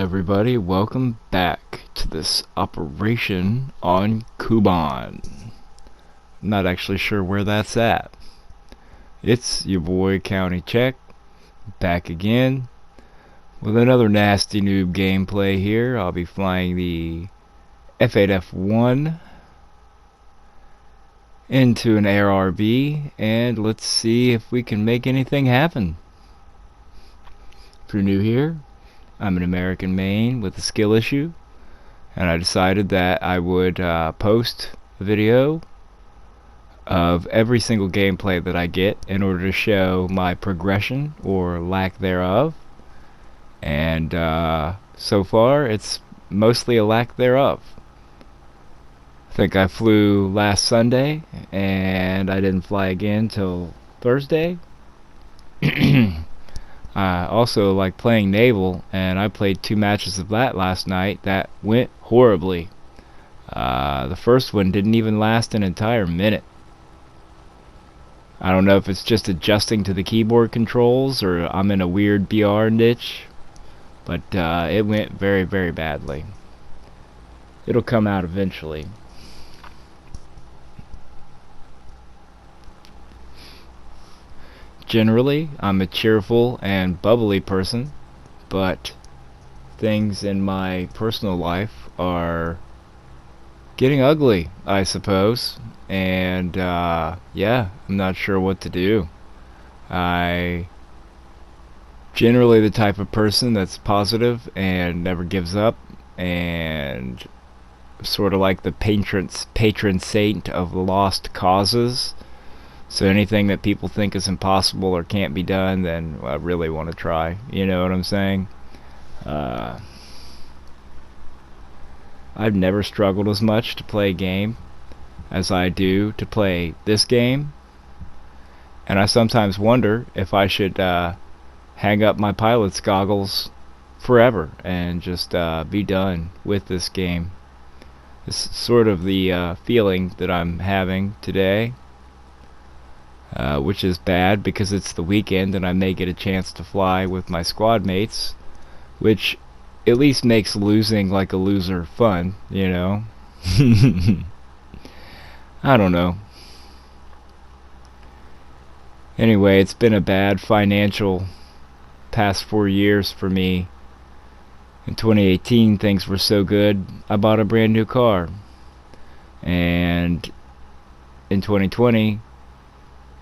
everybody, welcome back to this operation on Kuban. I'm not actually sure where that's at. It's your boy County Check, back again with another nasty noob gameplay here. I'll be flying the F8F1 into an AirRB, and let's see if we can make anything happen. If you're new here, I'm an American main with a skill issue, and I decided that I would post a video of every single gameplay that I get in order to show my progression or lack thereof. And so far it's mostly a lack thereof. I think I flew last Sunday and I didn't fly again till Thursday. I also like playing Naval, and I played 2 matches of that last night that went horribly. The first one didn't even last an entire minute. I don't know if it's just adjusting to the keyboard controls or I'm in a weird BR niche, but it went very, very badly. It'll come out eventually. Generally, I'm a cheerful and bubbly person, but things in my personal life are getting ugly, I suppose, and yeah, I'm not sure what to do. I generally the type of person that's positive and never gives up, and sort of like the patron saint of lost causes. So anything that people think is impossible or can't be done, then I really want to try. You know what I'm saying? I've never struggled as much to play a game as I do to play this game. And I sometimes wonder if I should hang up my pilot's goggles forever and just be done with this game. This is sort of the feeling that I'm having today. Which is bad because it's the weekend and I may get a chance to fly with my squad mates, which at least makes losing like a loser fun, you know? I don't know. Anyway, it's been a bad financial past 4 years for me. In 2018, things were so good, I bought a brand new car. And in 2020,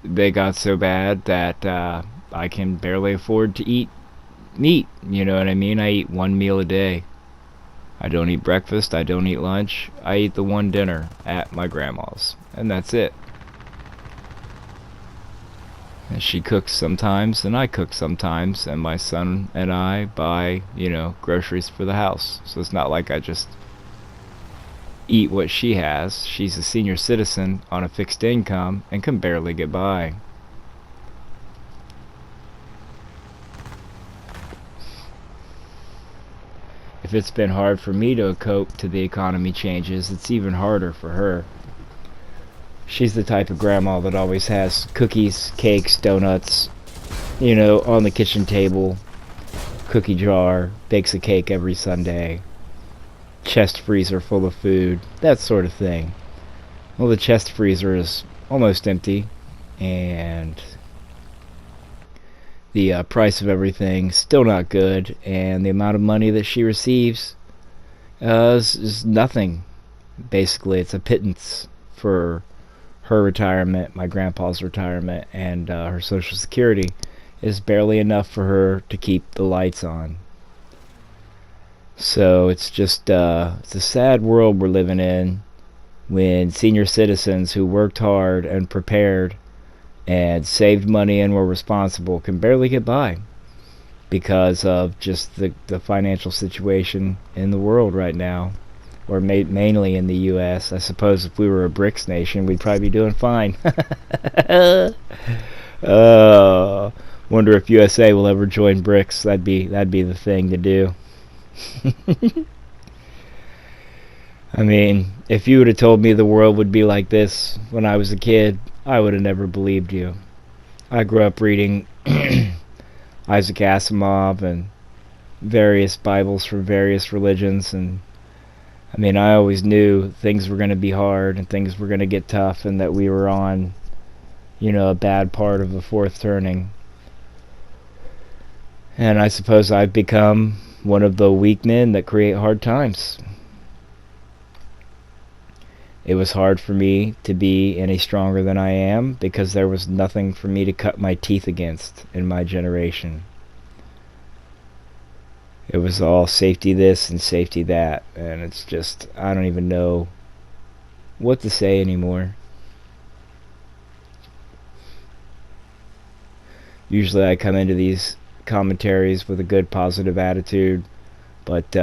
they got so bad that I can barely afford to eat meat. You know what I mean? I eat 1 meal a day. I don't eat breakfast, I don't eat lunch. I eat the one dinner at my grandma's, and that's it. And she cooks sometimes, and I cook sometimes, and my son and I buy, groceries for the house. So it's not like I just eat what she has. She's a senior citizen on a fixed income and can barely get by. If it's been hard for me to cope to the economy changes, it's even harder for her. She's the type of grandma that always has cookies, cakes, donuts, on the kitchen table, cookie jar, bakes a cake every Sunday, chest freezer full of food, that sort of thing. Well, the chest freezer is almost empty, and the price of everything still not good, and the amount of money that she receives is nothing. Basically, it's a pittance for her retirement, my grandpa's retirement, and her Social Security is barely enough for her to keep the lights on. So it's just it's a sad world we're living in when senior citizens who worked hard and prepared and saved money and were responsible can barely get by because of just the financial situation in the world right now, or mainly in the U.S. I suppose if we were a BRICS nation, we'd probably be doing fine. Wonder if USA will ever join BRICS. That'd be the thing to do. I mean, if you would have told me the world would be like this when I was a kid, I would have never believed you. I grew up reading Isaac Asimov and various Bibles for various religions, and I mean, I always knew things were going to be hard and things were going to get tough, and that we were on, a bad part of the fourth turning. And I suppose I've become one of the weak men that create hard times. It was hard for me to be any stronger than I am because there was nothing for me to cut my teeth against in my generation. It was all safety this and safety that, and it's just, I don't even know what to say anymore. Usually I come into these commentaries with a good positive attitude, but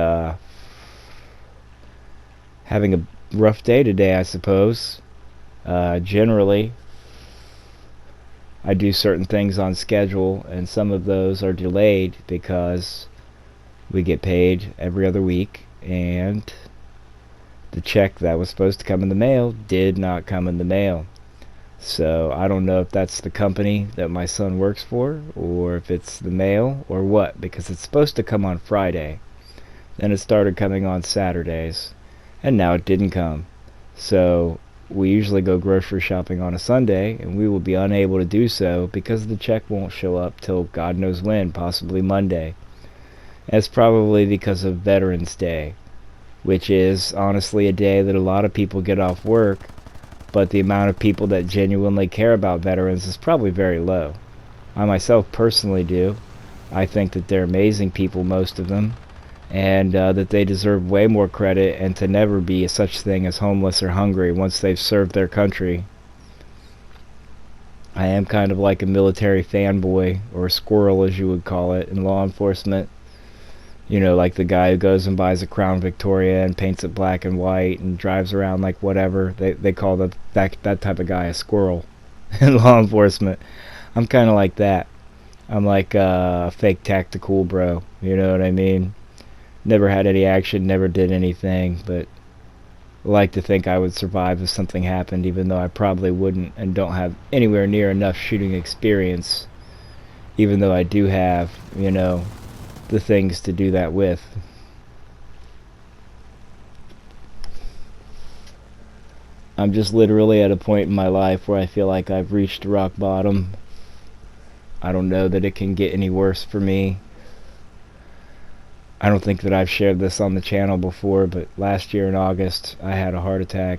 having a rough day today, I suppose. Generally, I do certain things on schedule, and some of those are delayed because we get paid every other week, and the check that was supposed to come in the mail did not come in the mail. So I don't know if that's the company that my son works for, or if it's the mail, or what, because it's supposed to come on Friday. Then it started coming on Saturdays, and now it didn't come. So we usually go grocery shopping on a Sunday, and we will be unable to do so because the check won't show up till God knows when, possibly Monday. And it's probably because of Veterans Day, which is honestly a day that a lot of people get off work, but the amount of people that genuinely care about veterans is probably very low. I myself personally do. I think that they're amazing people, most of them, and that they deserve way more credit, and to never be such thing as homeless or hungry once they've served their country. I am kind of like a military fanboy, or a squirrel as you would call it, in law enforcement. Like the guy who goes and buys a Crown Victoria and paints it black and white and drives around like whatever. They call that type of guy a squirrel in law enforcement. I'm kind of like that. I'm like a fake tactical bro. You know what I mean? Never had any action, never did anything, but I like to think I would survive if something happened, even though I probably wouldn't, and don't have anywhere near enough shooting experience, even though I do have, the things to do that with. I'm just literally at a point in my life where I feel like I've reached rock bottom. I don't know that it can get any worse for me. I don't think that I've shared this on the channel before, but last year in August I had a heart attack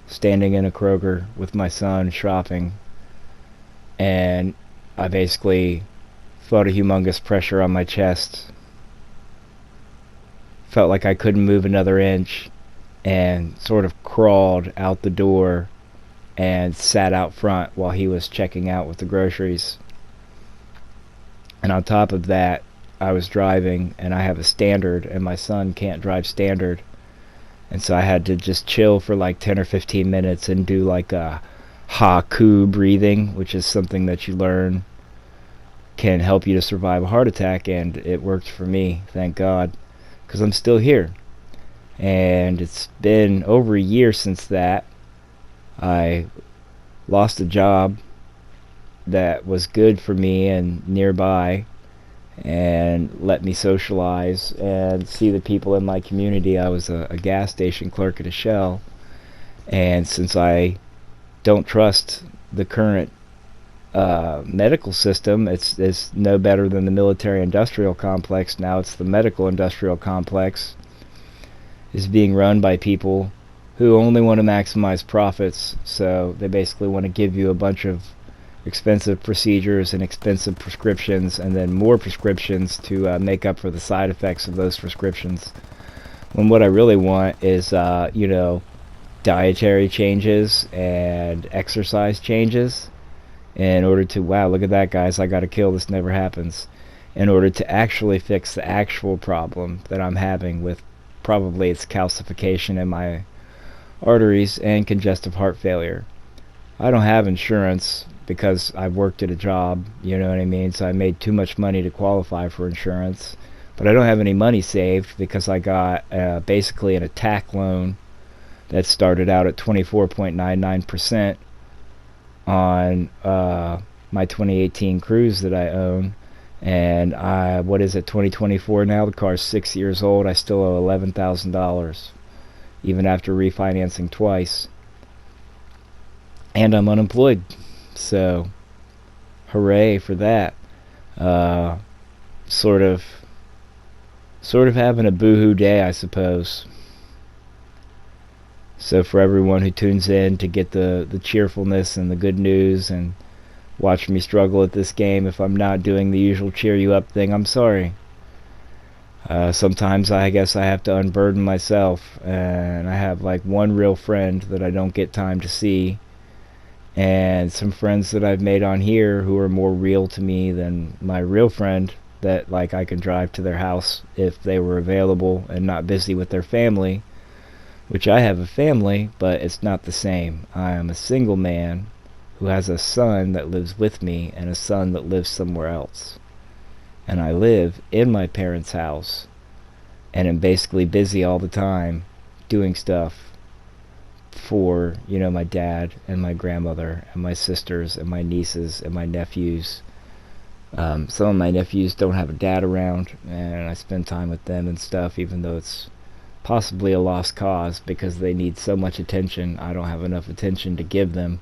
standing in a Kroger with my son shopping, and I basically felt a humongous pressure on my chest. Felt like I couldn't move another inch, and sort of crawled out the door and sat out front while he was checking out with the groceries. And on top of that, I was driving, and I have a standard, and my son can't drive standard. And so I had to just chill for like 10 or 15 minutes and do like a haku breathing, which is something that you learn can help you to survive a heart attack, and it worked for me, thank God, because I'm still here. And it's been over a year since that. I lost a job that was good for me and nearby, and let me socialize and see the people in my community. I was a gas station clerk at a Shell, and since I don't trust the current medical system, it's no better than the military-industrial complex. Now it's the medical-industrial complex is being run by people who only want to maximize profits. So they basically want to give you a bunch of expensive procedures and expensive prescriptions, and then more prescriptions to make up for the side effects of those prescriptions. When what I really want is, dietary changes and exercise changes, in order to, wow, look at that, guys, I gotta kill, this never happens, in order to actually fix the actual problem that I'm having with, probably it's calcification in my arteries and congestive heart failure. I don't have insurance because I've worked at a job, you know what I mean, so I made too much money to qualify for insurance. But I don't have any money saved because I got basically an attack loan that started out at 24.99% on my 2018 Cruise that I own, And what is it, 2024 now? The car's 6 years old. I still owe $11,000, even after refinancing twice. And I'm unemployed. So, hooray for that. Sort of having a boohoo day, I suppose. So for everyone who tunes in to get the cheerfulness and the good news and watch me struggle at this game, if I'm not doing the usual cheer you up thing, I'm sorry. Sometimes I guess I have to unburden myself, and I have like one real friend that I don't get time to see, and some friends that I've made on here who are more real to me than my real friend, that like I can drive to their house if they were available and not busy with their family, which I have a family, but it's not the same. I am a single man who has a son that lives with me and a son that lives somewhere else. And I live in my parents' house and am basically busy all the time doing stuff for, my dad and my grandmother and my sisters and my nieces and my nephews. Some of my nephews don't have a dad around, and I spend time with them and stuff, even though it's possibly a lost cause because they need so much attention. I don't have enough attention to give them.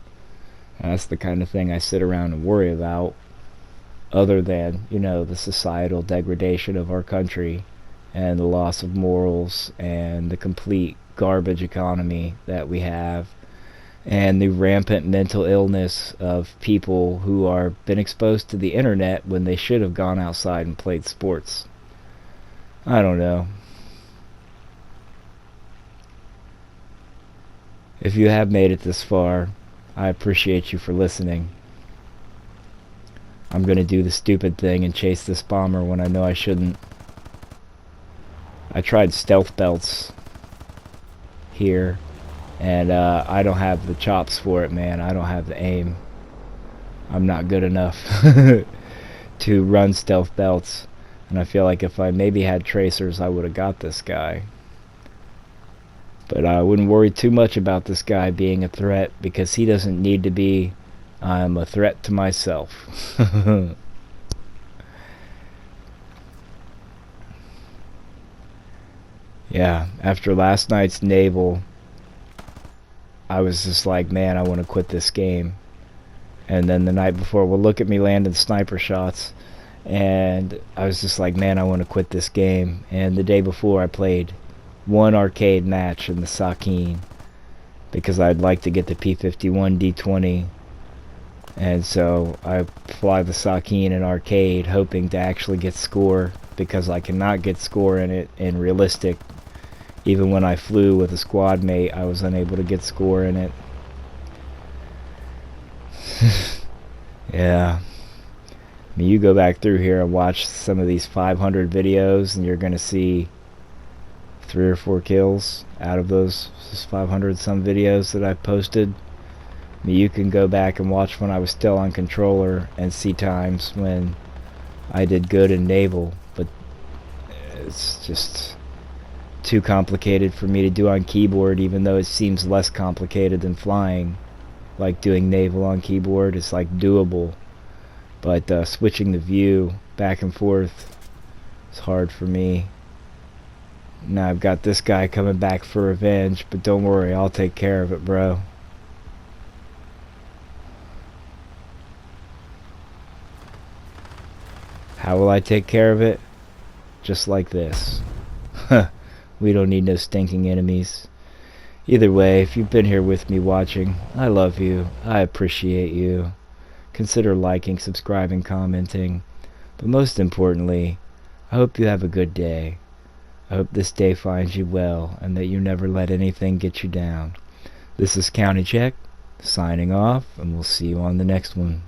And that's the kind of thing I sit around and worry about, other than, the societal degradation of our country and the loss of morals and the complete garbage economy that we have, and the rampant mental illness of people who are been exposed to the internet when they should have gone outside and played sports. I don't know. If you have made it this far, I appreciate you for listening. I'm gonna do the stupid thing and chase this bomber when I know I shouldn't. I tried stealth belts here, and I don't have the chops for it, man. I don't have the aim. I'm not good enough to run stealth belts, and I feel like if I maybe had tracers, I would have got this guy. But I wouldn't worry too much about this guy being a threat, because he doesn't need to be. I'm a threat to myself. Yeah, after last night's naval, I was just like, man, I want to quit this game. And then the night before, well, look at me landing sniper shots. And I was just like, man, I want to quit this game. And the day before, I played one arcade match in the Sakin, because I'd like to get the P51 D20. And so I fly the Sakin in arcade, hoping to actually get score, because I cannot get score in it in realistic. Even when I flew with a squad mate, I was unable to get score in it. Yeah. I mean, you go back through here and watch some of these 500 videos, and you're going to see 3 or 4 kills out of those 500 some videos that I posted. I mean, you can go back and watch when I was still on controller and see times when I did good in naval, but it's just too complicated for me to do on keyboard, even though it seems less complicated than flying. Like doing naval on keyboard is like doable, but switching the view back and forth is hard for me. Now I've got this guy coming back for revenge, but don't worry, I'll take care of it, bro. How will I take care of it? Just like this. We don't need no stinking enemies. Either way, if you've been here with me watching, I love you. I appreciate you. Consider liking, subscribing, commenting. But most importantly, I hope you have a good day. I hope this day finds you well, and that you never let anything get you down. This is County Check, signing off, and we'll see you on the next one.